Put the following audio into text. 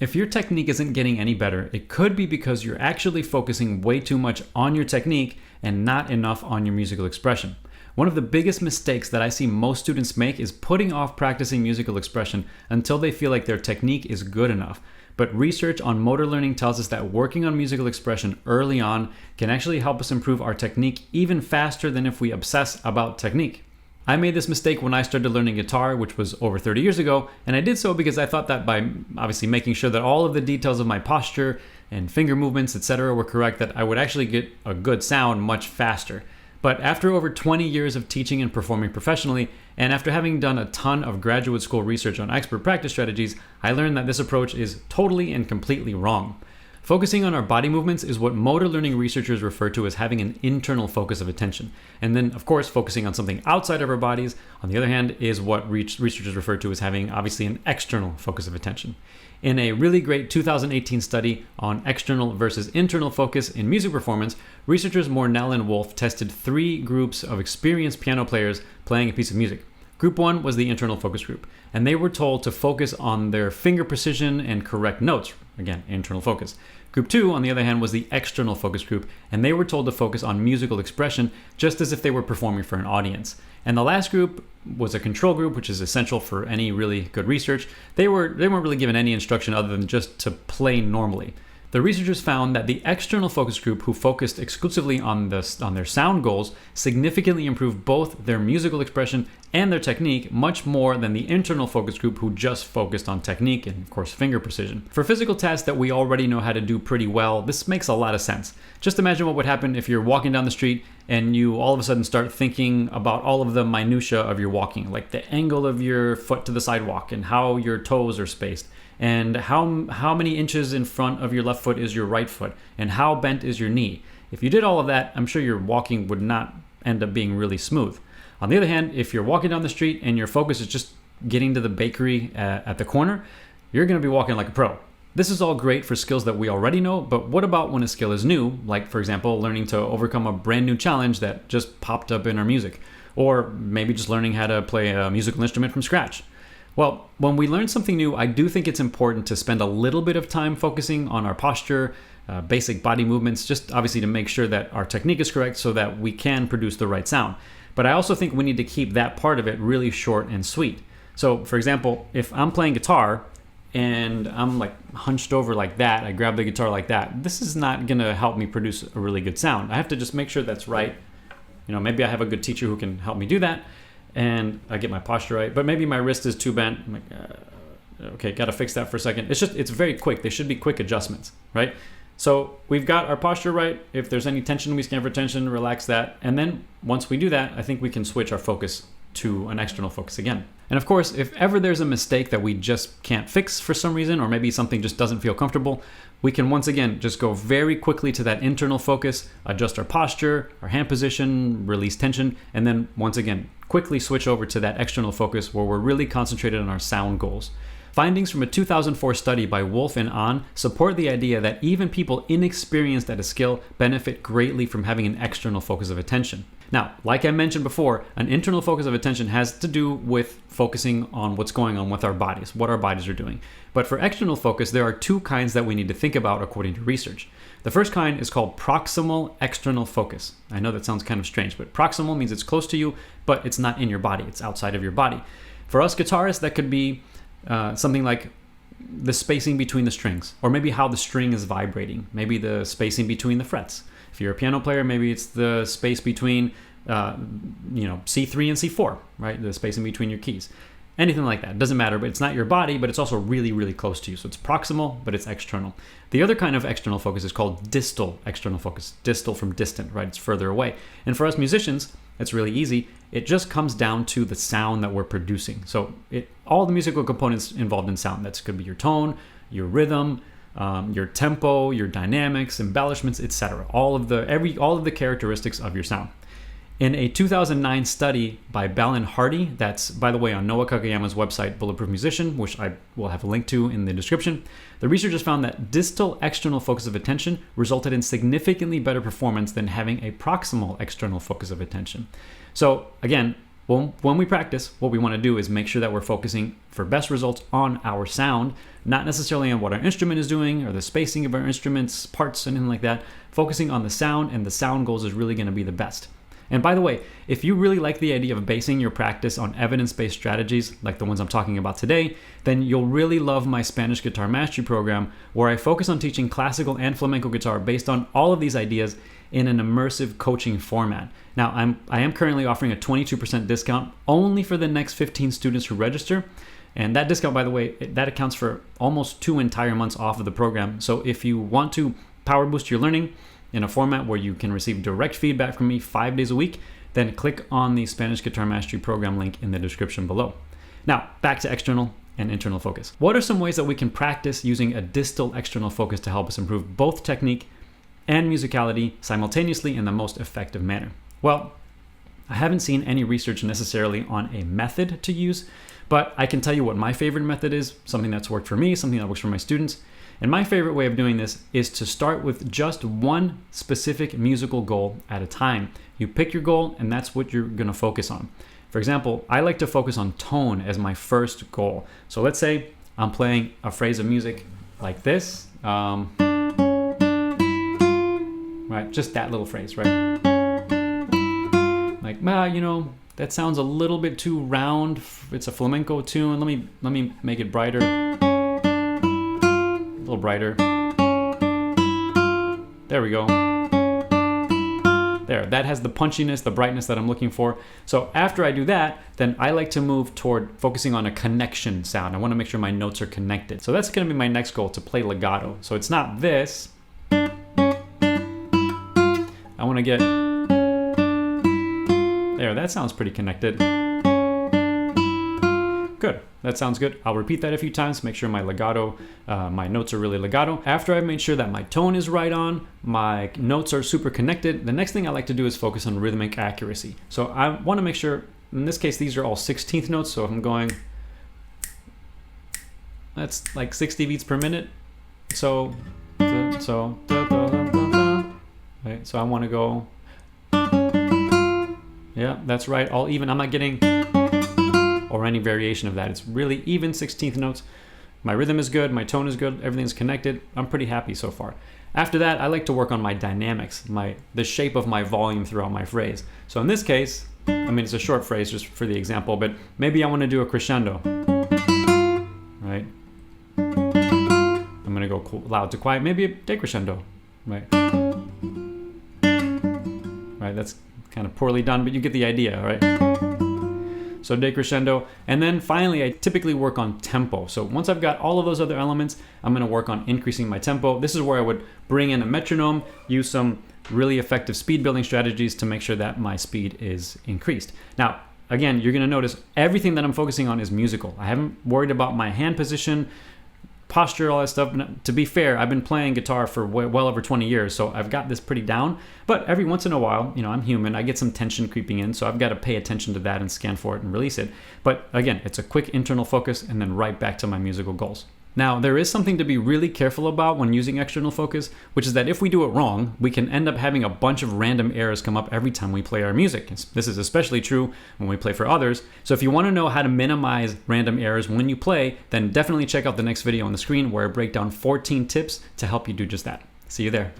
If your technique isn't getting any better, it could be because you're actually focusing way too much on your technique and not enough on your musical expression. One of the biggest mistakes that I see most students make is putting off practicing musical expression until they feel like their technique is good enough. But research on motor learning tells us that working on musical expression early on can actually help us improve our technique even faster than if we obsess about technique. I made this mistake when I started learning guitar, which was over 30 years ago, and I did so because I thought that by obviously making sure that all of the details of my posture and finger movements, etc. were correct, that I would actually get a good sound much faster. But after over 20 years of teaching and performing professionally, and after having done a ton of graduate school research on expert practice strategies, I learned that this approach is totally and completely wrong. Focusing on our body movements is what motor learning researchers refer to as having an internal focus of attention. And then, of course, focusing on something outside of our bodies, on the other hand, is what researchers refer to as having obviously an external focus of attention. In a really great 2018 study on external versus internal focus in music performance, researchers Mornell and Wolf tested 3 groups of experienced piano players playing a piece of music. Group 1 was the internal focus group, and they were told to focus on their finger precision and correct notes. Again, internal focus. Group 2, on the other hand, was the external focus group, and they were told to focus on musical expression just as if they were performing for an audience. And the last group was a control group, which is essential for any really good research. They weren't really given any instruction other than just to play normally. The researchers found that the external focus group, who focused exclusively on their sound goals, significantly improved both their musical expression and their technique much more than the internal focus group, who just focused on technique and, of course, finger precision. For physical tasks that we already know how to do pretty well, this makes a lot of sense. Just imagine what would happen if you're walking down the street and you all of a sudden start thinking about all of the minutia of your walking, like the angle of your foot to the sidewalk and how your toes are spaced, and how many inches in front of your left foot is your right foot, and how bent is your knee. If you did all of that, I'm sure your walking would not end up being really smooth. On the other hand, if you're walking down the street and your focus is just getting to the bakery at the corner, you're going to be walking like a pro. This is all great for skills that we already know, but what about when a skill is new, like, for example, learning to overcome a brand new challenge that just popped up in our music, or maybe just learning how to play a musical instrument from scratch? Well, when we learn something new, I do think it's important to spend a little bit of time focusing on our posture, basic body movements, just obviously to make sure that our technique is correct so that we can produce the right sound. But I also think we need to keep that part of it really short and sweet. So, for example, if I'm playing guitar and I'm like hunched over like that, I grab the guitar like that, this is not going to help me produce a really good sound. I have to just make sure that's right. Maybe I have a good teacher who can help me do that, and I get my posture right, but maybe my wrist is too bent. I'm like, okay, got to fix that for a second. It's very quick. They should be quick adjustments, right? So we've got our posture right. If there's any tension, we scan for tension, relax that. And then once we do that, I think we can switch our focus to an external focus again. And of course, if ever there's a mistake that we just can't fix for some reason, or maybe something just doesn't feel comfortable, we can once again just go very quickly to that internal focus, adjust our posture, our hand position, release tension, and then once again, quickly switch over to that external focus where we're really concentrated on our sound goals. Findings from a 2004 study by Wolf and Ahn support the idea that even people inexperienced at a skill benefit greatly from having an external focus of attention. Now, like I mentioned before, an internal focus of attention has to do with focusing on what's going on with our bodies, what our bodies are doing. But for external focus, there are 2 kinds that we need to think about according to research. The first kind is called proximal external focus. I know that sounds kind of strange, but proximal means it's close to you, but it's not in your body, it's outside of your body. For us guitarists, that could be something like the spacing between the strings, or maybe how the string is vibrating, maybe the spacing between the frets. If you're a piano player, maybe it's the space between C3 and C4, right? The spacing between your keys. Anything like that. It doesn't matter, but it's not your body, but it's also really, really close to you. So it's proximal, but it's external. The other kind of external focus is called distal external focus. Distal from distant, right? It's further away. And for us musicians, it's really easy. It just comes down to the sound that we're producing. So all the musical components involved in sound. That could be your tone, your rhythm, your tempo, your dynamics, embellishments, etc. All of the characteristics of your sound. In a 2009 study by Bell and Hardy, that's, by the way, on Noah Kagayama's website, Bulletproof Musician, which I will have a link to in the description, the researchers found that distal external focus of attention resulted in significantly better performance than having a proximal external focus of attention. So again, Well, when we practice, what we want to do is make sure that we're focusing for best results on our sound, not necessarily on what our instrument is doing or the spacing of our instruments, parts, anything like that. Focusing on the sound and the sound goals is really going to be the best. And by the way, if you really like the idea of basing your practice on evidence-based strategies, like the ones I'm talking about today, then you'll really love my Spanish Guitar Mastery program, where I focus on teaching classical and flamenco guitar based on all of these ideas in an immersive coaching format. Now, I am currently offering a 22% discount only for the next 15 students who register. And that discount, by the way, that accounts for almost 2 entire months off of the program. So if you want to power boost your learning in a format where you can receive direct feedback from me 5 days a week, then click on the Spanish Guitar Mastery program link in the description below. Now, back to external and internal focus. What are some ways that we can practice using a distal external focus to help us improve both technique and musicality simultaneously in the most effective manner? Well, I haven't seen any research necessarily on a method to use, but I can tell you what my favorite method is, something that's worked for me, something that works for my students. And my favorite way of doing this is to start with just one specific musical goal at a time. You pick your goal and that's what you're gonna focus on. For example, I like to focus on tone as my first goal. So let's say I'm playing a phrase of music like this. Right, just that little phrase, right? Like, that sounds a little bit too round. It's a flamenco tune. Let me make it brighter. A little brighter. There we go. There, that has the punchiness, the brightness that I'm looking for. So after I do that, then I like to move toward focusing on a connection sound. I want to make sure my notes are connected. So that's going to be my next goal, to play legato. So it's not this. I want to get there. That sounds pretty connected. Good. That sounds good. I'll repeat that a few times, make sure my legato, my notes are really legato. After I've made sure that my tone is right on, my notes are super connected, the next thing I like to do is focus on rhythmic accuracy. So I want to make sure, in this case, these are all 16th notes. So if I'm going, that's like 60 beats per minute. So right. So I want to go, yeah, that's right, all even. I'm not getting or any variation of that. It's really even 16th notes. My rhythm is good, my tone is good, everything's connected. I'm pretty happy so far. After that, I like to work on my dynamics, the shape of my volume throughout my phrase. So in this case, it's a short phrase just for the example, but maybe I want to do a crescendo, right? I'm gonna go loud to quiet, maybe a decrescendo, right? Right, that's kind of poorly done, but you get the idea, right? So decrescendo, and then finally I typically work on tempo. So once I've got all of those other elements, I'm going to work on increasing my tempo. This is where I would bring in a metronome, use some really effective speed building strategies to make sure that my speed is increased. Now, again, you're going to notice everything that I'm focusing on is musical. I haven't worried about my hand position, posture, all that stuff. To be fair, I've been playing guitar for well over 20 years, so I've got this pretty down. But every once in a while, I'm human, I get some tension creeping in, so I've got to pay attention to that and scan for it and release it. But again, it's a quick internal focus and then right back to my musical goals. Now, there is something to be really careful about when using external focus, which is that if we do it wrong, we can end up having a bunch of random errors come up every time we play our music. This is especially true when we play for others. So if you want to know how to minimize random errors when you play, then definitely check out the next video on the screen where I break down 14 tips to help you do just that. See you there.